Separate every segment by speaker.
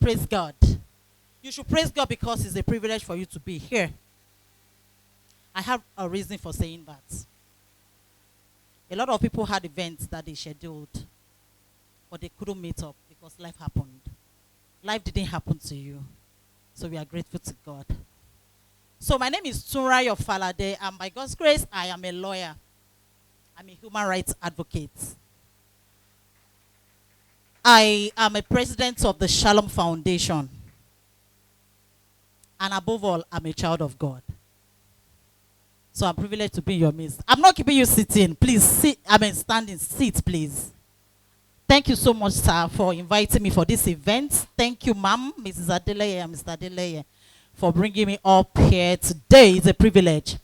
Speaker 1: Praise God. You should praise God because it's a privilege for you to be here. I have a reason for saying that. A lot of people had events that they scheduled, but they couldn't meet up because life happened. Life didn't happen to you. So we are grateful to God. So my name is Tunrayo Falade, and by God's grace, I am a lawyer. I'm a human rights advocate. I am a president of the Shalom Foundation. And above all, I'm a child of God. So I'm privileged to be in your midst. I'm not keeping you sitting. Please sit. Standing. Sit, please. Thank you so much, sir, for inviting me for this event. Thank you, ma'am, Mrs. Adeleye and Mr. Adeleye, for bringing me up here today. It's a privilege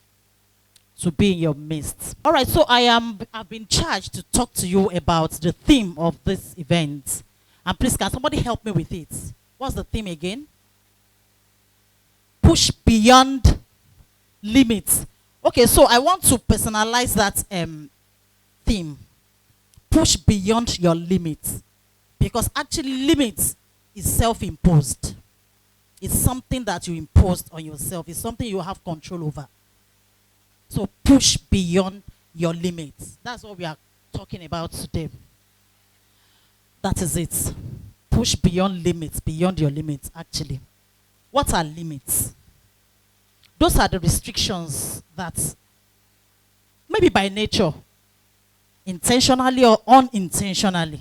Speaker 1: to be in your midst. All right, so I've been charged to talk to you about the theme of this event. And please, can somebody help me with it? What's the theme again? Push beyond limits. Okay, so I want to personalize that theme. Push beyond your limits. Because actually limits is self-imposed. It's something that you imposed on yourself. It's something you have control over. So push beyond your limits. That's what we are talking about today. That is it. Push beyond limits, beyond your limits, actually. What are limits? Those are the restrictions that maybe by nature, intentionally or unintentionally,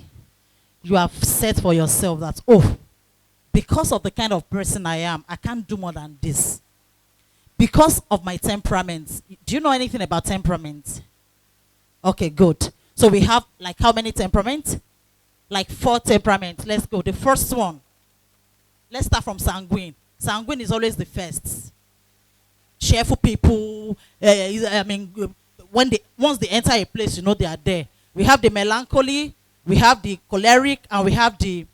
Speaker 1: you have set for yourself that, oh, because of the kind of person I am, I can't do more than this. Because of my temperament. Do you know anything about temperament? Okay, good. So we have like how many temperaments? Like 4 temperaments. Let's go. The first one. Let's start from sanguine. Sanguine is always the first. Cheerful people. Once they enter a place, you know they are there. We have the melancholy, we have the choleric, and we have the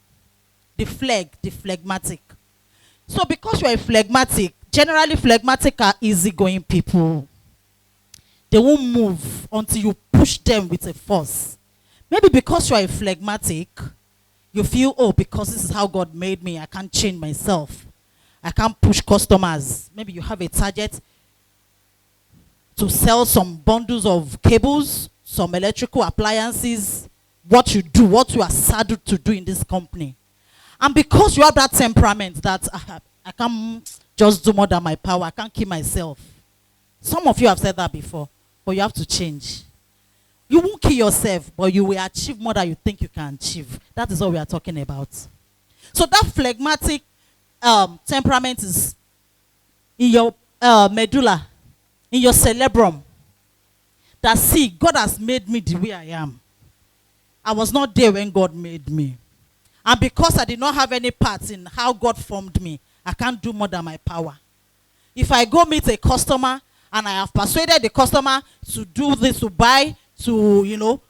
Speaker 1: phlegmatic. So because you are a phlegmatic, generally phlegmatic are easygoing people. They won't move until you push them with a force. Maybe because you are a phlegmatic, you feel, oh, because this is how God made me, I can't change myself. I can't push customers. Maybe you have a target to sell some bundles of cables, some electrical appliances, what you do, what you are saddled to do in this company. And because you have that temperament that I can't just do more than my power, I can't keep myself. Some of you have said that before, but you have to change. You won't kill yourself, but you will achieve more than you think you can achieve. That is what we are talking about. So that phlegmatic temperament is in your medulla, in your cerebrum. That see, God has made me the way I am. I was not there when God made me. And because I did not have any parts in how God formed me, I can't do more than my power. If I go meet a customer and I have persuaded the customer to do this, to buy, to,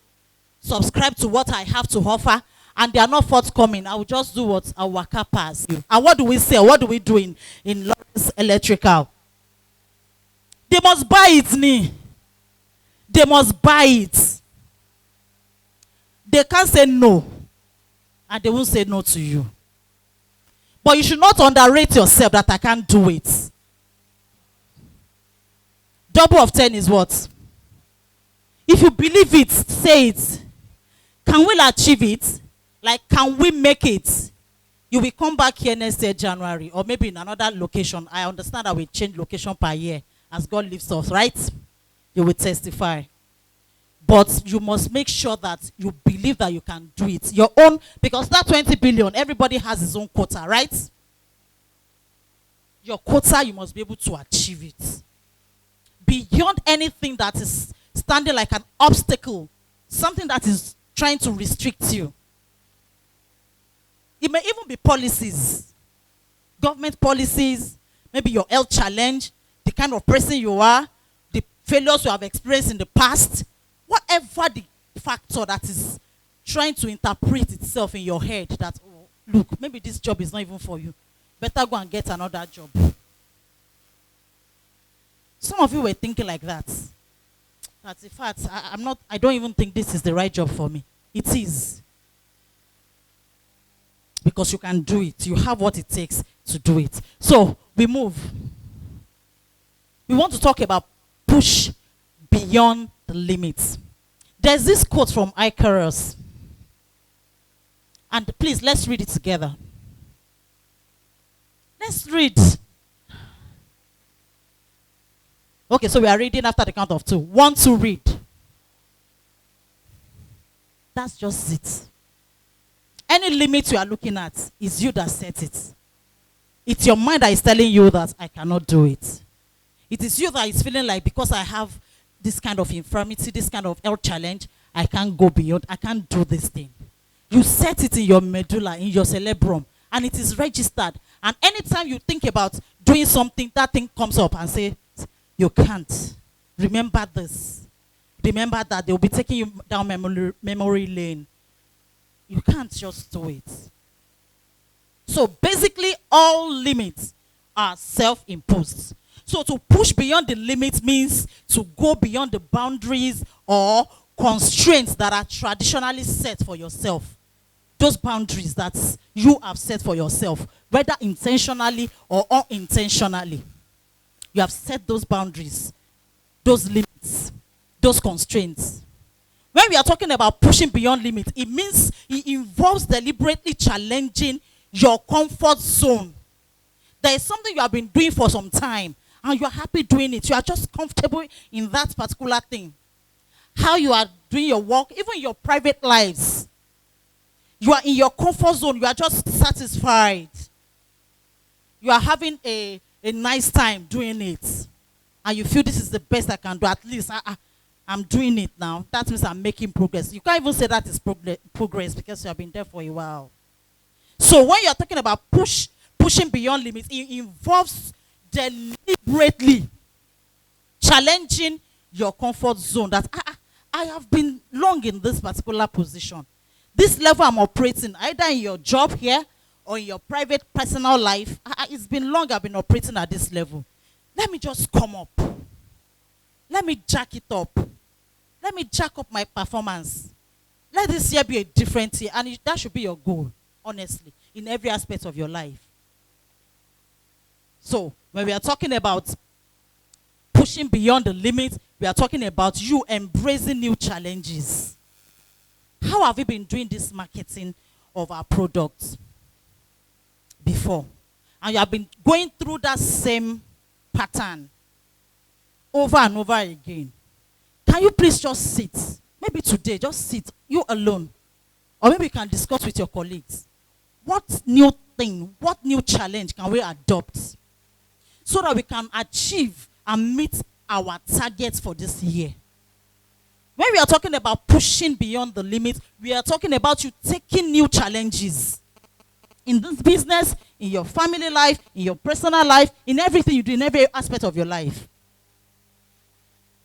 Speaker 1: subscribe to what I have to offer, and they are not forthcoming, I will just do what I waka pass you. And what do we say? What do we do in Laurel's Electrical? They must buy it, ni. They must buy it. They can't say no. And they won't say no to you. But you should not underrate yourself that I can't do it. Double of 10 is what? If you believe it, say it. Can we achieve it? Like, can we make it? You will come back here next year, January, or maybe in another location. I understand that we change location per year as God lifts us, right? You will testify. But you must make sure that you believe that you can do it. Your own, because that 20 billion, everybody has his own quota, right? Your quota, you must be able to achieve it. Beyond anything that is standing like an obstacle, something that is trying to restrict you. It may even be policies, government policies, maybe your health challenge, the kind of person you are, the failures you have experienced in the past, whatever the factor that is trying to interpret itself in your head that, oh, look, maybe this job is not even for you. Better go and get another job. Some of you were thinking like that. That in fact, I don't even think this is the right job for me. It is. because you can do it. You have what it takes to do it. So we move. We want to talk about push beyond the limits. There's this quote from Icarus. And please, let's read it together. Let's read. Okay, so we are reading after the count of 2. 1, 2, read. That's just it. Any limit you are looking at is you that set it. It's your mind that is telling you that I cannot do it. It is you that is feeling like because I have this kind of infirmity, this kind of health challenge, I can't go beyond, I can't do this thing. You set it in your medulla, in your cerebrum, and it is registered. And anytime you think about doing something, that thing comes up and say, you can't. Remember this. Remember that they will be taking you down memory lane. You can't just do it. So basically, all limits are self-imposed. So to push beyond the limits means to go beyond the boundaries or constraints that are traditionally set for yourself. Those boundaries that you have set for yourself, whether intentionally or unintentionally. You have set those boundaries, those limits, those constraints. When we are talking about pushing beyond limits, it means it involves deliberately challenging your comfort zone. There is something you have been doing for some time, and you are happy doing it. You are just comfortable in that particular thing. How you are doing your work, even your private lives. You are in your comfort zone. You are just satisfied. You are having a nice time doing it. And you feel this is the best I can do. At least I'm doing it now. That means I'm making progress. You can't even say that is progress because you have been there for a while. So when you're talking about pushing beyond limits, it involves deliberately challenging your comfort zone. That I have been long in this particular position. This level I'm operating, either in your job here or in your private personal life, it's been long I've been operating at this level. Let me just come up. Let me jack it up. Let me jack up my performance. Let this year be a different year. And that should be your goal, honestly, in every aspect of your life. So, when we are talking about pushing beyond the limits, we are talking about you embracing new challenges. How have you been doing this marketing of our products before? And you have been going through that same pattern over and over again. Can you please just sit? Maybe today, just sit, you alone. Or maybe you can discuss with your colleagues. What new thing, what new challenge can we adopt so that we can achieve and meet our targets for this year? When we are talking about pushing beyond the limits, we are talking about you taking new challenges in this business, in your family life, in your personal life, in everything you do, in every aspect of your life.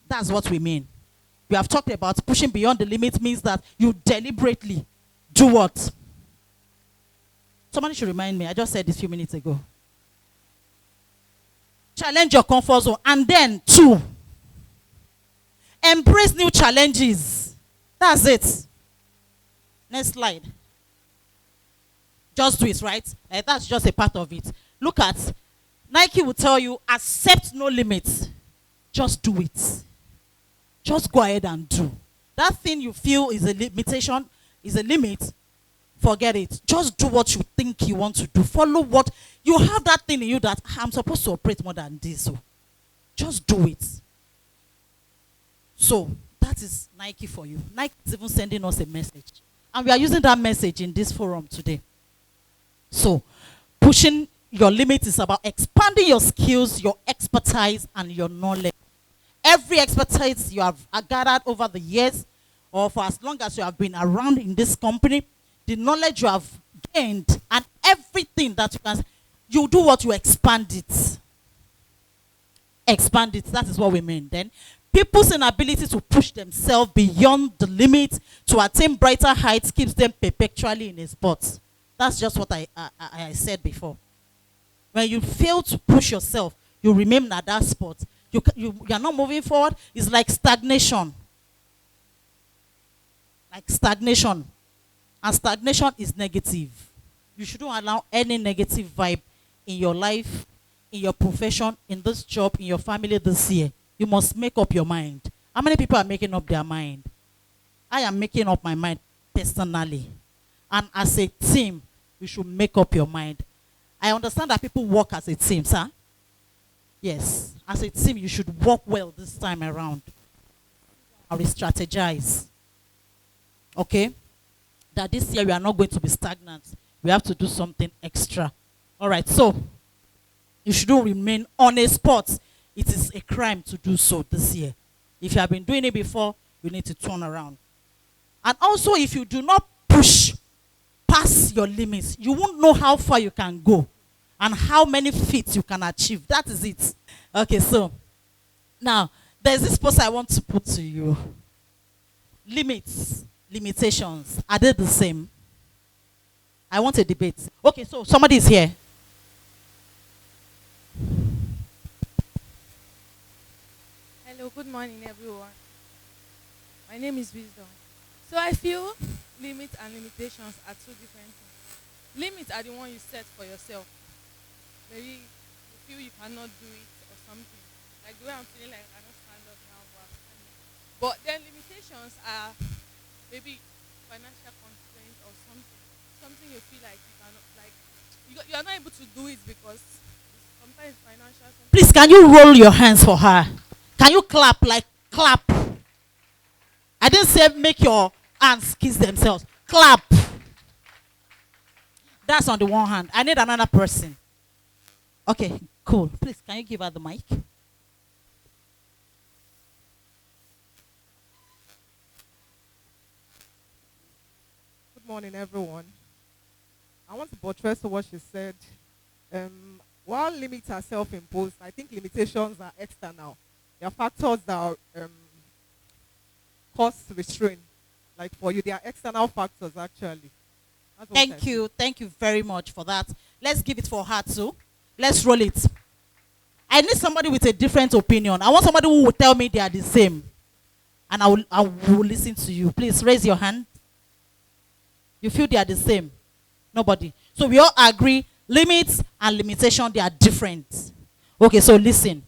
Speaker 1: That's what we mean. We have talked about pushing beyond the limits means that you deliberately do what? Somebody should remind me. I just said this a few minutes ago. Challenge your comfort zone. And then 2, embrace new challenges. That's it. Next slide. Just do it, right? That's just a part of it. Look at, Nike will tell you, accept no limits. Just do it. Just go ahead and do. That thing you feel is a limitation, is a limit, forget it. Just do what you think you want to do. Follow what, you have that thing in you that I'm supposed to operate more than this. So just do it. So that is Nike for you. Nike is even sending us a message. And we are using that message in this forum today. So pushing your limits is about expanding your skills, your expertise, and your knowledge. Every expertise you have gathered over the years, or for as long as you have been around in this company, the knowledge you have gained, and everything that you can, you do what? You expand it. Expand it. That is what we mean. Then people's inability to push themselves beyond the limit to attain brighter heights keeps them perpetually in a spot. That's just what I said before. When you fail to push yourself, you remain at that spot. You are not moving forward. It's like stagnation. Like stagnation. And stagnation is negative. You shouldn't allow any negative vibe in your life, in your profession, in this job, in your family this year. You must make up your mind. How many people are making up their mind? I am making up my mind personally. And as a team, you should make up your mind. I understand that people work as a team, sir. Yes, as a team, you should work well this time around. I will strategize. Okay? That this year we are not going to be stagnant. We have to do something extra. All right, so you shouldn't remain on a spot. It is a crime to do so this year. If you have been doing it before, you need to turn around. And also, if you do not push past your limits, you won't know how far you can go and how many feet you can achieve. That is it. Okay, so now there's this post I want to put to you. Limits, limitations, are they the same? I want a debate. Okay, so somebody is here.
Speaker 2: Hello, good morning, everyone. My name is Wisdom. So I feel limits and limitations are two different things. Limits are the one you set for yourself. Maybe you feel you cannot do it or something. Like the way I'm feeling like I cannot stand up now, but I'm standing. But then limitations are maybe financial constraints or something. Something you feel like you cannot, like you are not able to do it because sometimes financial. Sometimes
Speaker 1: Please, can you roll your hands for her? Can you clap, like clap? I didn't say make your hands kiss themselves. Clap. That's on the one hand. I need another person. Okay, cool. Please, can you give her the mic?
Speaker 3: Good morning, everyone. I want to buttress what she said. While limits are self-imposed, I think limitations are external. There are factors that are cost restraint. Like for you, they are external factors actually. That's what I
Speaker 1: Thank you. Thank you very much for that. Let's give it for her too. Let's roll it. I need somebody with a different opinion. I want somebody who will tell me they are the same. And I will listen to you. Please raise your hand. You feel they are the same? Nobody. So we all agree limits and limitation, they are different. Okay, so listen.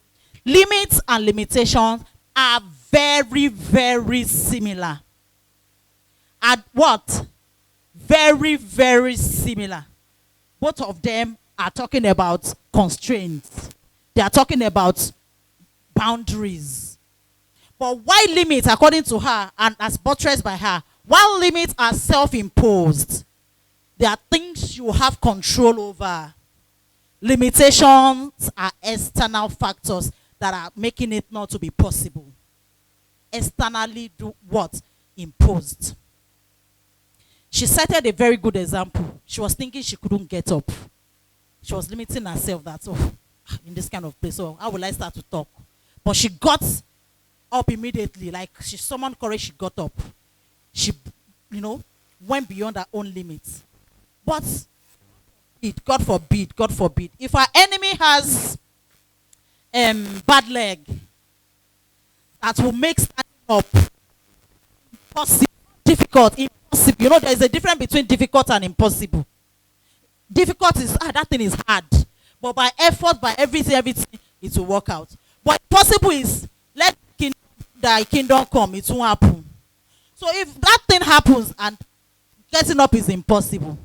Speaker 1: Limits and limitations are very, very similar. At what? Very, very similar. Both of them are talking about constraints. They are talking about boundaries. But why limits, according to her, and as buttressed by her, while limits are self-imposed, there are things you have control over. Limitations are external factors that are making it not to be possible. Externally do what? Imposed. She cited a very good example. She was thinking she couldn't get up. She was limiting herself that, oh, in this kind of place, so how will I start to talk? But she got up immediately. Like she summoned courage, she got up. She, went beyond her own limits. But God forbid, God forbid, if our enemy has bad leg that will make standing up possible, difficult, impossible. There is a difference between difficult and impossible. Difficult is that thing is hard, but by effort, by everything, it will work out. But impossible is let thy kingdom come, it won't happen. So if that thing happens and getting up is impossible,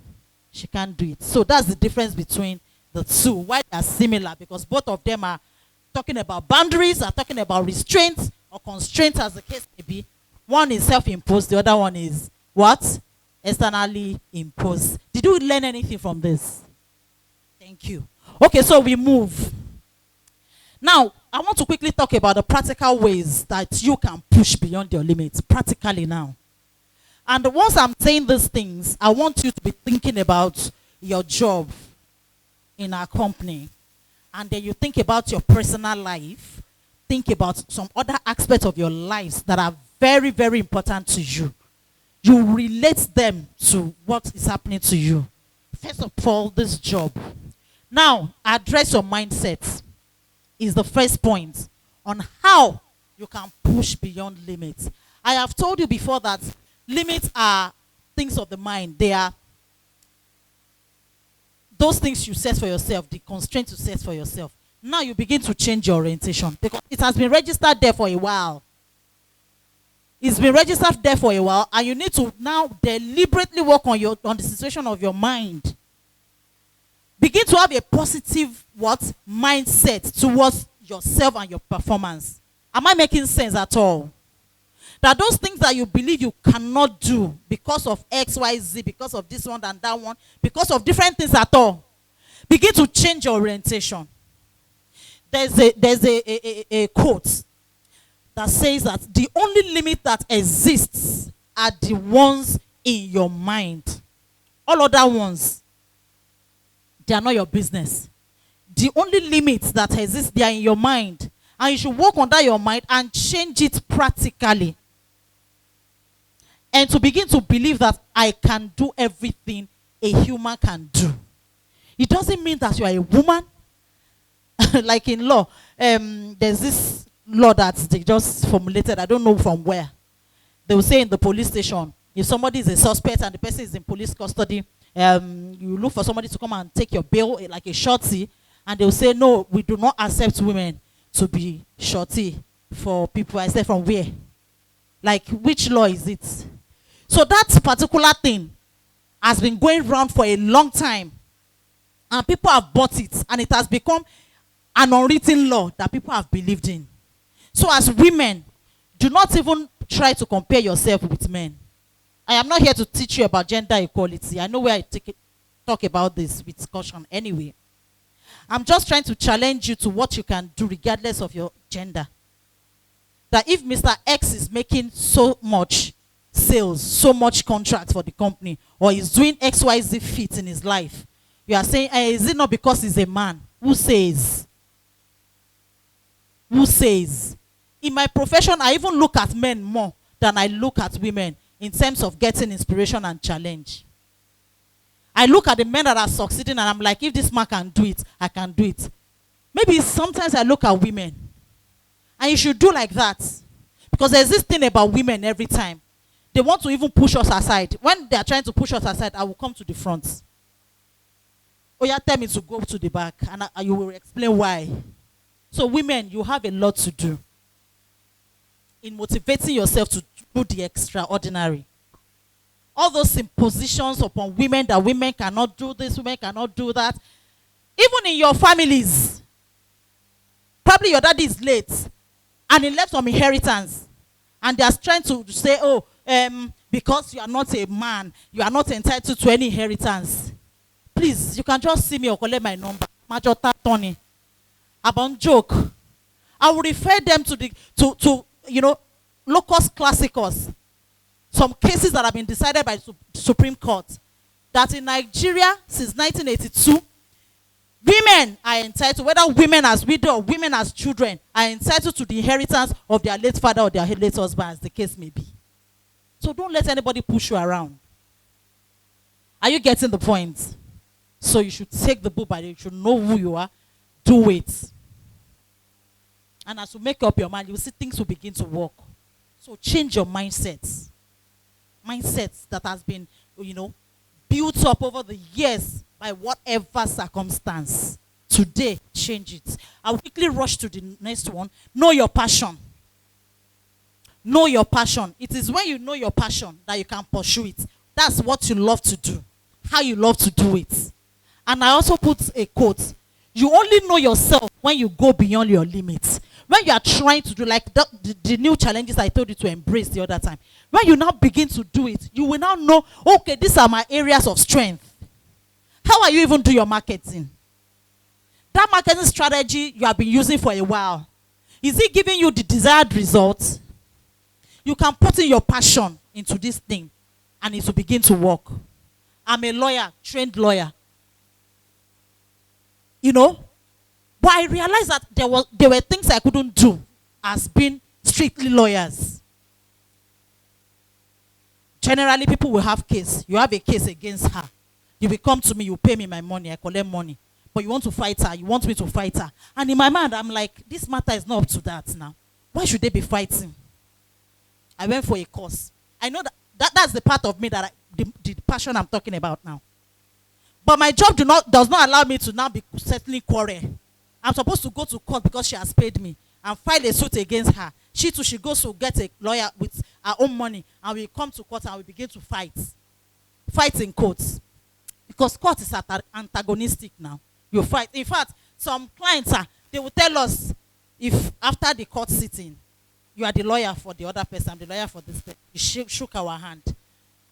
Speaker 1: she can't do it. So that's the difference between the two. Why they are similar? Because both of them are talking about boundaries, are talking about restraints or constraints, as the case may be. One is self-imposed, the other one is what? Externally imposed. Did you learn anything from this? Thank you. Okay, so we move. Now, I want to quickly talk about the practical ways that you can push beyond your limits, practically now. And once I'm saying these things, I want you to be thinking about your job in our company. And then you think about your personal life. Think about some other aspects of your lives that are very, very important to you. You relate them to what is happening to you. First of all, this job. Now, address your mindset is the first point on how you can push beyond limits. I have told you before that limits are things of the mind. They are those things you set for yourself, the constraints you set for yourself, now you begin to change your orientation because it has been registered there for a while. It's been registered there for a while, and you need to now deliberately work on the situation of your mind. Begin to have a positive mindset towards yourself and your performance. Am I making sense at all? That those things that you believe you cannot do because of X, Y, Z, because of this one and that one, because of different things at all, begin to change your orientation. There's a quote that says that the only limit that exists are the ones in your mind. All other ones, they are not your business. The only limits that exist, they are in your mind. And you should work under your mind and change it practically. And to begin to believe that I can do everything a human can do. It doesn't mean that you are a woman. Like in law, there's this law that they just formulated, I don't know from where. They will say in the police station, if somebody is a suspect and the person is in police custody, you look for somebody to come and take your bail, like a shorty, and they will say, no, we do not accept women to be shorty for people. I said, from where? Like, which law is it? So that particular thing has been going around for a long time, and people have bought it, and it has become an unwritten law that people have believed in. So as women, do not even try to compare yourself with men. I am not here to teach you about gender equality. I know where I talk about this with caution anyway. I'm just trying to challenge you to what you can do regardless of your gender. That if Mr. X is making so much sales, so much contracts for the company, or is doing XYZ feat in his life, you are saying, is it not because he's a man? Who says? Who says? In my profession, I even look at men more than I look at women in terms of getting inspiration and challenge. I look at the men that are succeeding and I'm like, if this man can do it, I can do it. Maybe sometimes I look at women. And you should do like that. Because there's this thing about women every time. They want to even push us aside. When they are trying to push us aside, I will come to the front. Oh, yeah, tell me to go to the back. And you will explain why. So women, you have a lot to do in motivating yourself to do the extraordinary. All those impositions upon women that women cannot do this, women cannot do that. Even in your families. Probably your daddy is late and he left some inheritance. And they are trying to say, oh, because you are not a man, you are not entitled to any inheritance. Please, you can just see me or collect my number. Major Tony. About joke. I will refer them to locus classicus. Some cases that have been decided by Supreme Court. That in Nigeria, since 1982, women are entitled, whether women as widows or women as children, are entitled to the inheritance of their late father or their late husband, as the case may be. So don't let anybody push you around. Are you getting the point? So you should take the book by the, you should know who you are. Do it. And as you make up your mind, you will see things will begin to work. So change your mindsets. Mindsets that has been, built up over the years by whatever circumstance. Today, change it. I'll quickly rush to the next one. Know your passion. Know your passion. It is when you know your passion that you can pursue it. That's what you love to do. How you love to do it. And I also put a quote. You only know yourself when you go beyond your limits. When you are trying to do like the new challenges I told you to embrace the other time. When you now begin to do it, you will now know, okay, these are my areas of strength. How are you even doing your marketing? That marketing strategy you have been using for a while, is it giving you the desired results? You can put in your passion into this thing and it will begin to work. I'm a lawyer, trained lawyer. But I realized that there were things I couldn't do as being strictly lawyers. Generally, people will have case. You have a case against her. You will come to me, you pay me my money, I collect money. But you want to fight her, you want me to fight her. And in my mind, I'm like, this matter is not up to that now. Why should they be fighting? I went for a course. I know that's the part of me that the passion I'm talking about now. But my job does not allow me to now be settling quarrel. I'm supposed to go to court because she has paid me and file a suit against her. She too, she goes to get a lawyer with her own money, and we come to court and we begin to fight. Fight in courts. Because court is antagonistic now. You fight. In fact, some clients they will tell us, if after the court sitting, you are the lawyer for the other person, I'm the lawyer for this person, you shook our hand,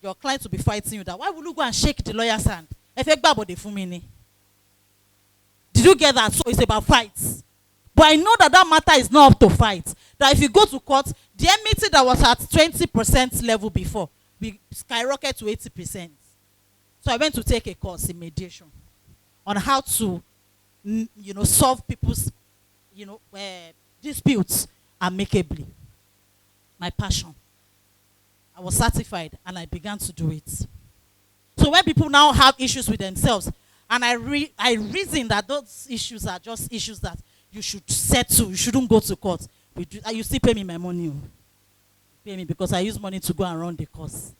Speaker 1: your client will be fighting you that, why would you go and shake the lawyer's hand? Did you get that? So it's about fights. But I know that matter is not up to fight. That if you go to court, the enmity that was at 20% level before, we skyrocket to 80%. So I went to take a course in mediation on how to, solve people's, disputes amicably. My passion. I was certified and I began to do it. So when people now have issues with themselves, and I reason that those issues are just issues that you should settle, you shouldn't go to court. You still pay me my money. You pay me because I use money to go and run the course.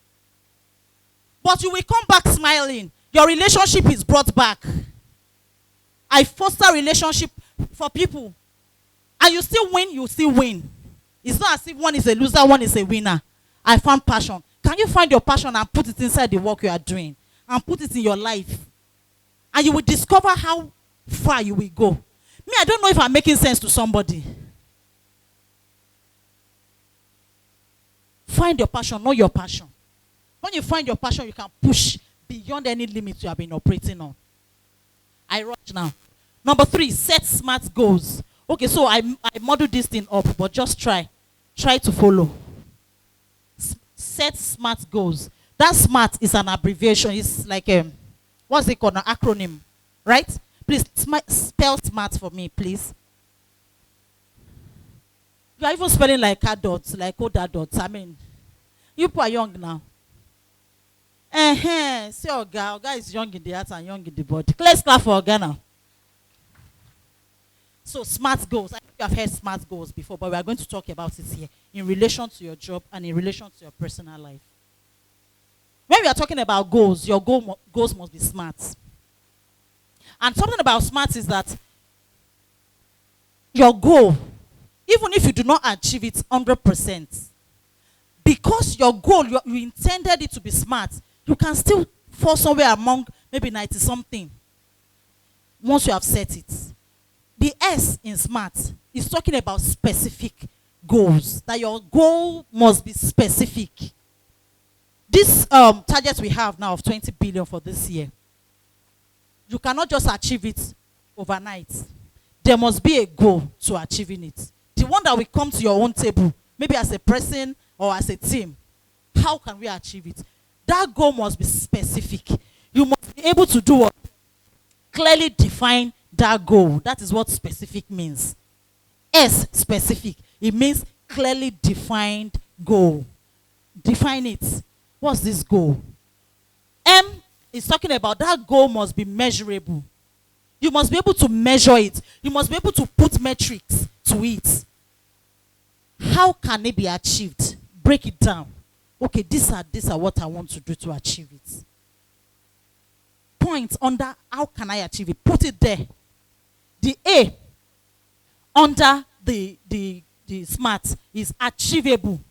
Speaker 1: But you will come back smiling. Your relationship is brought back. I foster relationship for people. And you still win. It's not as if one is a loser, one is a winner. I found passion. Can you find your passion and put it inside the work you are doing? And put it in your life? And you will discover how far you will go. Me, I don't know if I'm making sense to somebody. Find your passion, know your passion. When you find your passion, you can push beyond any limit you have been operating on. I rush now. Number 3, set smart goals. Okay, so I model this thing up, but just try to follow. Set smart goals. That SMART is an abbreviation. It's like what's it called? An acronym, right? Please spell SMART for me, please. You are even spelling like cat dots, like other dots. I mean, you are young now. See, Oga is young in the heart and young in the body. Let's clap for Oga now. So, SMART goals. I think you have heard SMART goals before, but we are going to talk about it here in relation to your job and in relation to your personal life. When we are talking about goals, your goals must be smart. And something about smart is that your goal, even if you do not achieve it 100%, because your goal, you intended it to be smart, you can still fall somewhere among maybe 90-something once you have set it. The S in SMART is talking about specific goals, that your goal must be specific. This target we have now of 20 billion for this year, you cannot just achieve it overnight. There must be a goal to achieving it. The one that will come to your own table, maybe as a person or as a team, how can we achieve it? That goal must be specific. You must be able to do what? Clearly define that goal. That is what specific means. S, specific. It means clearly defined goal. Define it. What's this goal? M is talking about that goal must be measurable. You must be able to measure it. You must be able to put metrics to it. How can it be achieved? Break it down. Okay, these are what I want to do to achieve it. Point under how can I achieve it? Put it there. The A under the SMART is achievable.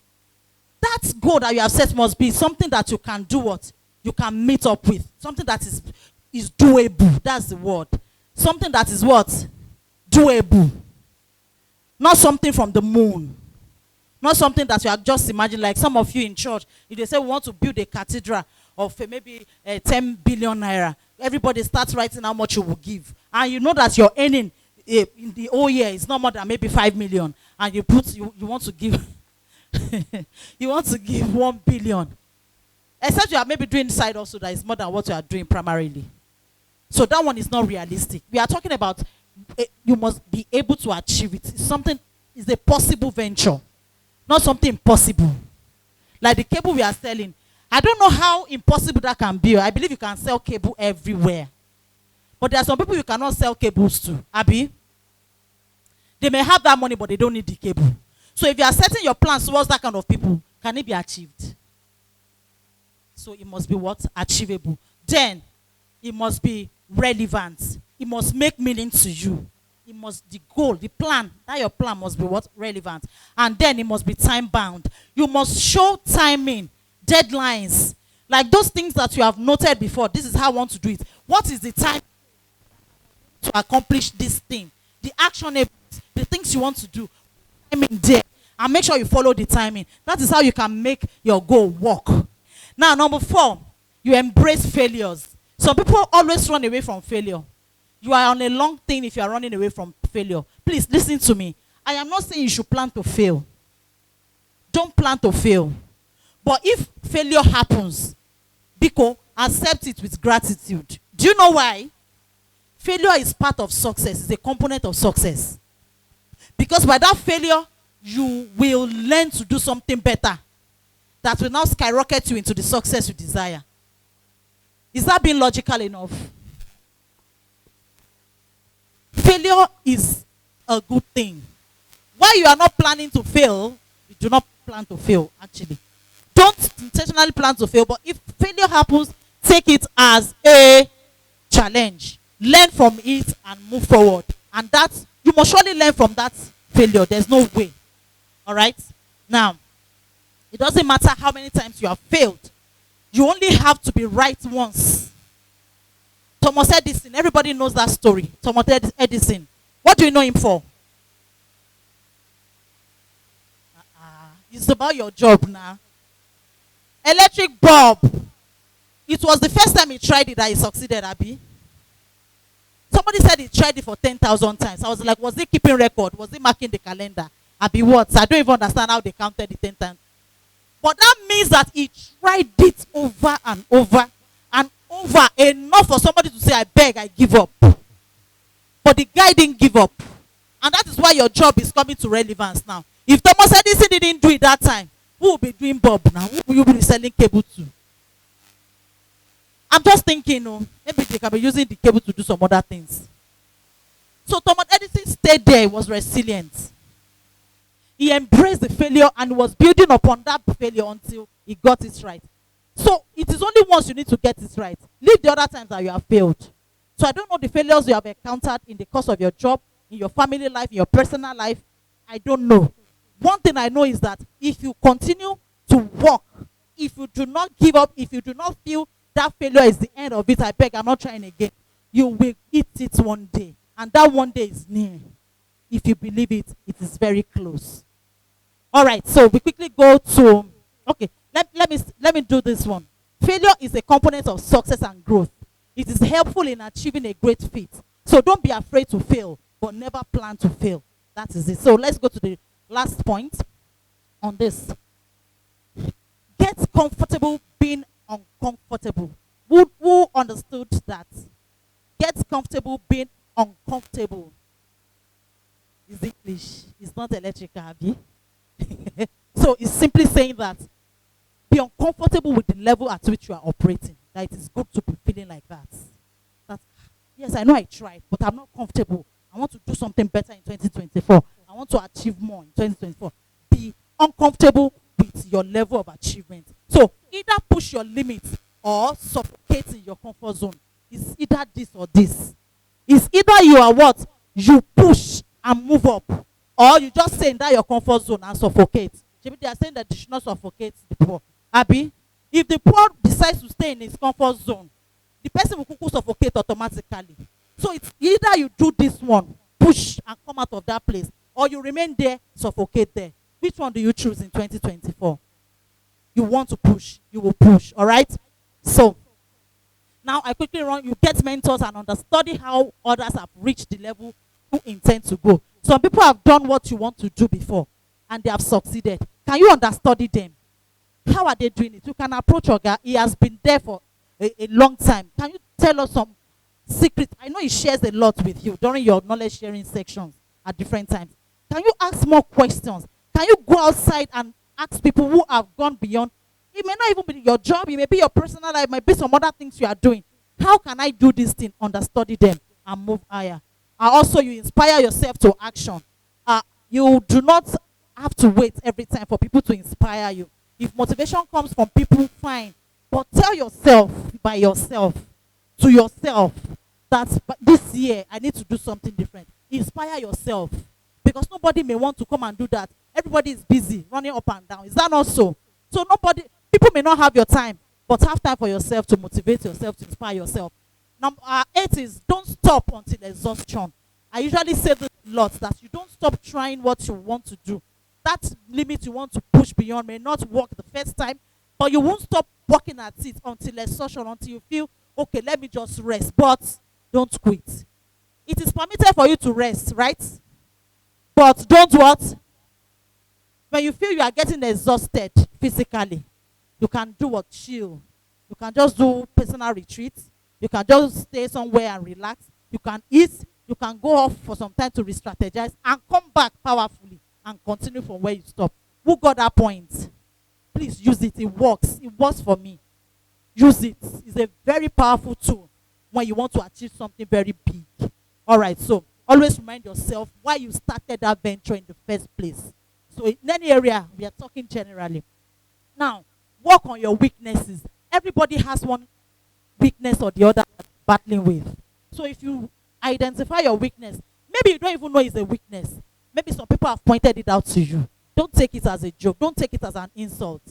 Speaker 1: That goal that you have set must be something that you can do what? You can meet up with. Something that is doable. That's the word. Something that is what? Doable. Not something from the moon. Not something that you are just imagining, like some of you in church, if they say we want to build a cathedral of maybe 10 billion naira, everybody starts writing how much you will give. And you know that you're earning in the whole year, it's not more than maybe 5 million. And you want to give, you want to give 1 billion. Except you are maybe doing side also that is more than what you are doing primarily. So that one is not realistic. We are talking about you must be able to achieve it. It's a possible venture. Not something impossible. Like the cable we are selling. I don't know how impossible that can be. I believe you can sell cable everywhere. But there are some people you cannot sell cables to. Abi? They may have that money, but they don't need the cable. So if you are setting your plans towards that kind of people, can it be achieved? So it must be what? Achievable. Then, It must be relevant. It must make meaning to you. It must, the goal, the plan, that your plan must be what? Relevant. And then it must be time bound. You must show timing, deadlines, like those things that you have noted before. This is how I want to do it. What is the time to accomplish this thing? The actionable, the things you want to do. Timing there. And make sure you follow the timing. That is how you can make your goal work. Now, number 4, you embrace failures. Some people always run away from failure. You are on a long thing if you are running away from failure. Please listen to me. I am not saying you should plan to fail. Don't plan to fail. But if failure happens, Biko, accept it with gratitude. Do you know why? Failure is part of success. It's a component of success. Because by that failure, you will learn to do something better that will now skyrocket you into the success you desire. Is that being logical enough? Failure is a good thing. Why you are not planning to fail, you do not plan to fail, actually. Don't intentionally plan to fail, but if failure happens, take it as a challenge. Learn from it and move forward. And that, you must surely learn from that failure. There's no way. All right? Now, it doesn't matter how many times you have failed. You only have to be right once. Thomas Edison, everybody knows that story. Thomas Edison. What do you know him for? It's about your job now. Electric bulb. It was the first time he tried it that he succeeded, Abby. Somebody said he tried it for 10,000 times. I was like, was he keeping record? Was he marking the calendar? Abby, what? I don't even understand how they counted the 10 times. But that means that he tried it over and over and over, enough for somebody to say, I beg, I give up. But the guy didn't give up. And that is why your job is coming to relevance now. If Thomas Edison didn't do it that time, who will be doing bulb now? Who will you be selling cable to? I'm just thinking, maybe they can be using the cable to do some other things. So Thomas Edison stayed there, he was resilient. He embraced the failure and was building upon that failure until he got it right. So it is only once you need to get it right. Leave the other times that you have failed. So I don't know the failures you have encountered in the course of your job, in your family life, in your personal life. I don't know. One thing I know is that if you continue to work, if you do not give up, if you do not feel that failure is the end of it, I beg, I'm not trying again, you will eat it one day. And that one day is near. If you believe it, it is very close. All right, so we quickly go to, okay, let me do this one. Failure is a component of success and growth. It is helpful in achieving a great feat. So don't be afraid to fail, but never plan to fail. That is it. So let's go to the last point on this. Get comfortable being uncomfortable. Who understood that? Get comfortable being uncomfortable. Is English. It's not electrical, Abby. So it's simply saying that be uncomfortable with the level at which you are operating. That it is good to be feeling like that. That yes, I know I tried, but I'm not comfortable. I want to do something better in 2024. I want to achieve more in 2024. Be uncomfortable with your level of achievement. So either push your limits or suffocate in your comfort zone. It's either this or this. It's either you are what? You push and move up. Or you just stay in that your comfort zone and suffocate. They are saying that they should not suffocate the poor. Abby, if the poor decides to stay in his comfort zone, the person will suffocate automatically. So it's either you do this one, push and come out of that place, or you remain there, suffocate there. Which one do you choose in 2024? You want to push, you will push, all right? So, now I quickly run, you get mentors and understudy how others have reached the level you intend to go. Some people have done what you want to do before, and they have succeeded. Can you understudy them? How are they doing it? You can approach your guy. He has been there for a long time. Can you tell us some secrets? I know he shares a lot with you during your knowledge sharing sections at different times. Can you ask more questions? Can you go outside and ask people who have gone beyond? It may not even be your job. It may be your personal life. It might be some other things you are doing. How can I do this thing? Understudy them and move higher. And also, you inspire yourself to action. You do not have to wait every time for people to inspire you. If motivation comes from people, fine. But tell yourself by yourself to yourself that this year I need to do something different. Inspire yourself, because nobody may want to come and do that. Everybody is busy running up and down. Is that not so? So people may not have your time, but have time for yourself to motivate yourself, to inspire yourself. Number 8 is don't stop until exhaustion. I usually say this a lot, that you don't stop trying what you want to do. That limit you want to push beyond may not work the first time, but you won't stop working at it until exhaustion, until you feel, okay, let me just rest. But don't quit. It is permitted for you to rest, right? But don't what? When you feel you are getting exhausted physically, you can do what? Chill. You can just do personal retreats. You can just stay somewhere and relax. You can eat. You can go off for some time to re-strategize and come back powerfully and continue from where you stop. Who got that point? Please use it. It works. It works for me. Use it. It's a very powerful tool when you want to achieve something very big. All right, so always remind yourself why you started that venture in the first place. So in any area, we are talking generally. Now, work on your weaknesses. Everybody has one weakness or the other battling with. So if you identify your weakness, maybe you don't even know it's a weakness. Maybe some people have pointed it out to you. Don't take it as a joke. Don't take it as an insult.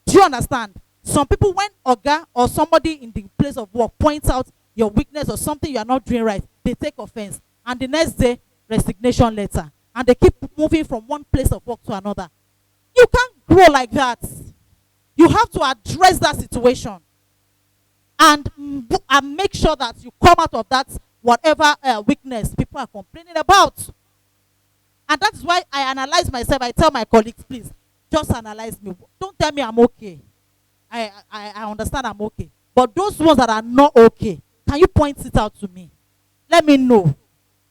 Speaker 1: Do you understand? Some people, when Oga or somebody in the place of work points out your weakness or something you are not doing right, they take offense. And the next day, resignation letter. And they keep moving from one place of work to another. You can't grow like that. You have to address that situation. And make sure that you come out of that whatever weakness people are complaining about. And that's why I analyze myself. I tell my colleagues, please, just analyze me. Don't tell me I'm okay. I understand I'm okay. But those ones that are not okay, can you point it out to me? Let me know.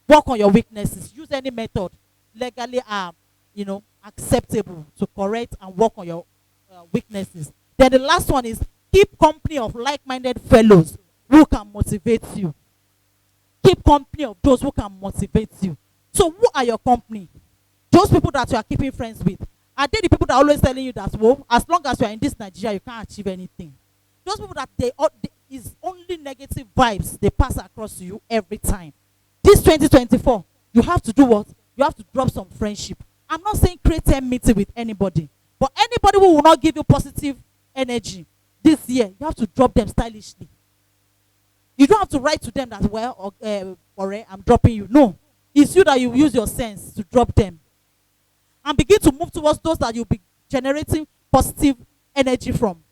Speaker 1: Work on your weaknesses. Use any method legally acceptable to correct and work on your weaknesses. Then the last one is keep company of like-minded fellows who can motivate you. Keep company of those who can motivate you. So who are your company? Those people that you are keeping friends with. Are they the people that are always telling you that, well, as long as you are in this Nigeria, you can't achieve anything? Those people that is only negative vibes they pass across to you every time. This 2024, you have to do what? You have to drop some friendship. I'm not saying create a meeting with anybody, but anybody who will not give you positive energy this year, you have to drop them stylishly. You don't have to write to them that, well, I'm dropping you. No. It's you that you use your sense to drop them. And begin to move towards those that you'll be generating positive energy from.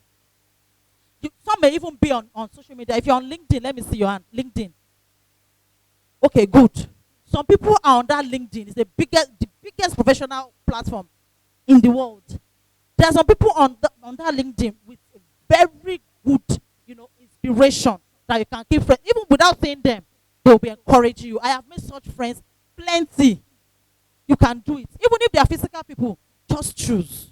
Speaker 1: Some may even be on social media. If you're on LinkedIn, let me see your hand. LinkedIn. Okay, good. Some people are on that LinkedIn. It's the biggest professional platform in the world. There are some people on that LinkedIn with very good, inspiration that you can keep friends. Even without saying them, they'll be encouraging you. I have made such friends plenty. You can do it. Even if they are physical people, just choose.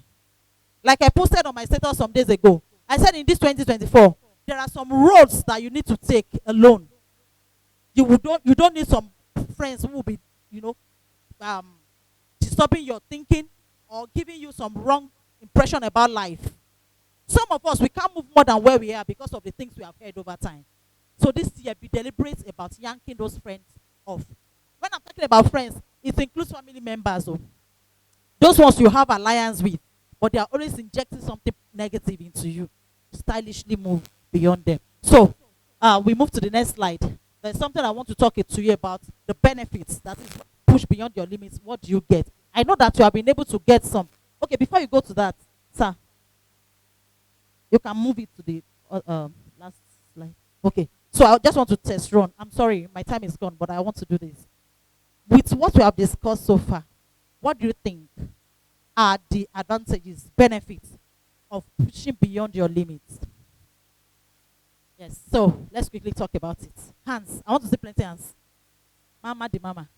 Speaker 1: Like I posted on my status some days ago. I said in this 2024, there are some roads that you need to take alone. You don't need some friends who will be, disturbing your thinking or giving you some wrong impression about life. Some of us, we can't move more than where we are because of the things we have heard over time. So this year, be deliberate about yanking those friends off. When I'm talking about friends, it includes family members. Those ones you have alliance with, but they are always injecting something negative into you. Stylishly move beyond them. So we move to the next slide. There's something I want to talk to you about, the benefits that is push beyond your limits. What do you get? I know that you have been able to get some. Okay, before you go to that, sir, you can move it to the last slide. Okay, so I just want to test run. I'm sorry, my time is gone, but I want to do this. With what we have discussed so far, what do you think are the advantages, benefits of pushing beyond your limits? Yes, so let's quickly talk about it. Hands. I want to see plenty hands. Mama the mama.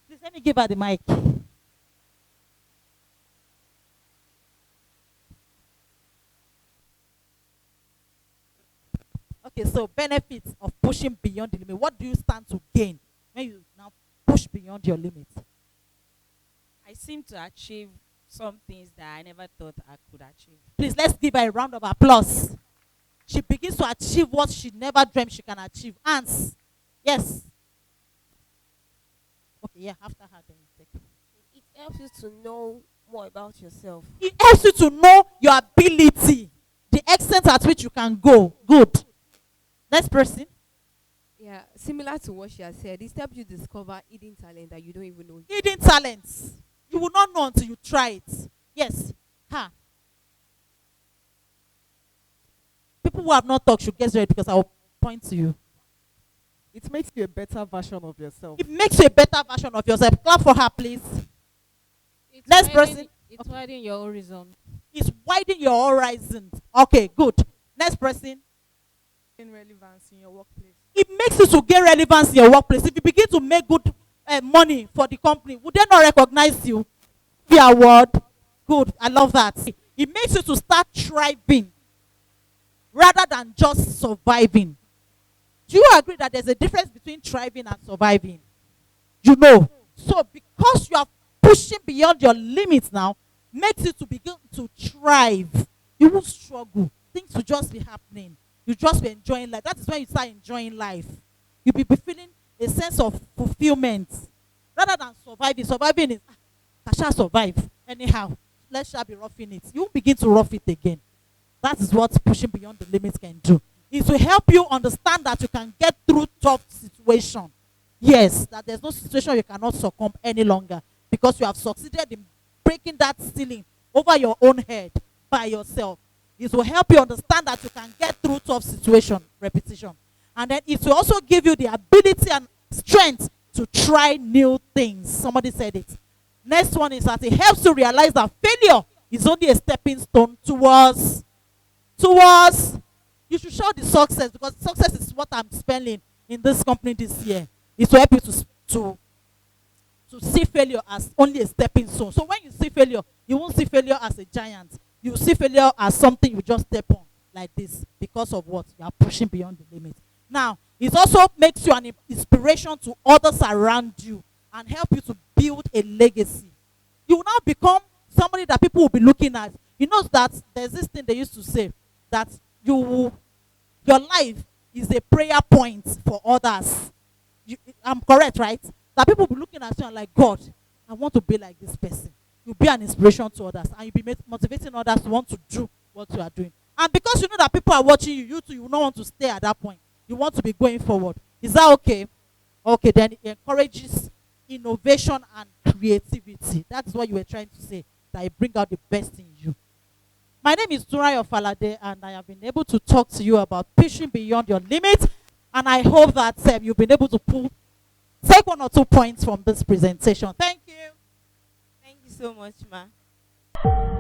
Speaker 1: Please let me give her the mic. Okay, so benefits of pushing beyond the limit. What do you stand to gain when you now push beyond your limit?
Speaker 4: I seem to achieve some things that I never thought I could achieve.
Speaker 1: Please let's give her a round of applause. she begins to achieve what she never dreamt she can achieve. Ants. Yes. Okay, yeah, after her, then you take.
Speaker 4: It helps you to know more about yourself.
Speaker 1: It helps you to know your ability, the extent at which you can go. Good. Next person.
Speaker 5: Yeah, similar to what she has said, it helps you discover hidden talent that you don't even know.
Speaker 1: Hidden talents. You will not know until you try it. Yes. Ha. People who have not talked should get ready because I will point to you.
Speaker 3: It makes you a better version of yourself.
Speaker 1: It makes you a better version of yourself. Clap for her, please.
Speaker 6: It's
Speaker 1: Next
Speaker 6: widen-
Speaker 1: person.
Speaker 6: It's widening your horizon.
Speaker 1: It's widening your horizons. Okay, good. Next person.
Speaker 2: In relevance in your workplace.
Speaker 1: It makes you to gain relevance in your workplace. If you begin to make good money for the company, would they not recognize you? The award. Good. I love that. It makes you to start thriving rather than just surviving. Do you agree that there's a difference between thriving and surviving? You know. So because you are pushing beyond your limits now, makes you to begin to thrive. You won't struggle. Things will just be happening. You just be enjoying life. That is when you start enjoying life. You'll be feeling a sense of fulfillment rather than surviving. Surviving is, I shall survive anyhow. Let's shall be roughing it. You won't begin to rough it again. That is what pushing beyond the limits can do. It will help you understand that you can get through tough situation. Yes, that there's no situation you cannot succumb any longer because you have succeeded in breaking that ceiling over your own head by yourself. It will help you understand that you can get through tough situation, repetition. And then it will also give you the ability and strength to try new things. Somebody said it. Next one is that it helps you realize that failure is only a stepping stone towards you should show the success, because success is what I'm spending in this company this year. It will help you to see failure as only a stepping stone. So when you see failure, you won't see failure as a giant. You see failure as something you just step on like this because of what? You are pushing beyond the limit. Now, it also makes you an inspiration to others around you and help you to build a legacy. You will now become somebody that people will be looking at. You know that there's this thing they used to say, that your life is a prayer point for others. I'm correct, right? That people will be looking at you and like, God, I want to be like this person. You'll be an inspiration to others, and you'll be motivating others to want to do what you are doing. And because you know that people are watching you, you too, you will not want to stay at that point. You want to be going forward. Is that okay? Okay, then it encourages innovation and creativity. That's what you were trying to say, that it brings out the best in you. My name is Tunrayo Falade, and I have been able to talk to you about pushing beyond your limits. And I hope that you've been able to take 1 or 2 points from this presentation. Thank you.
Speaker 4: Thank you so much, ma.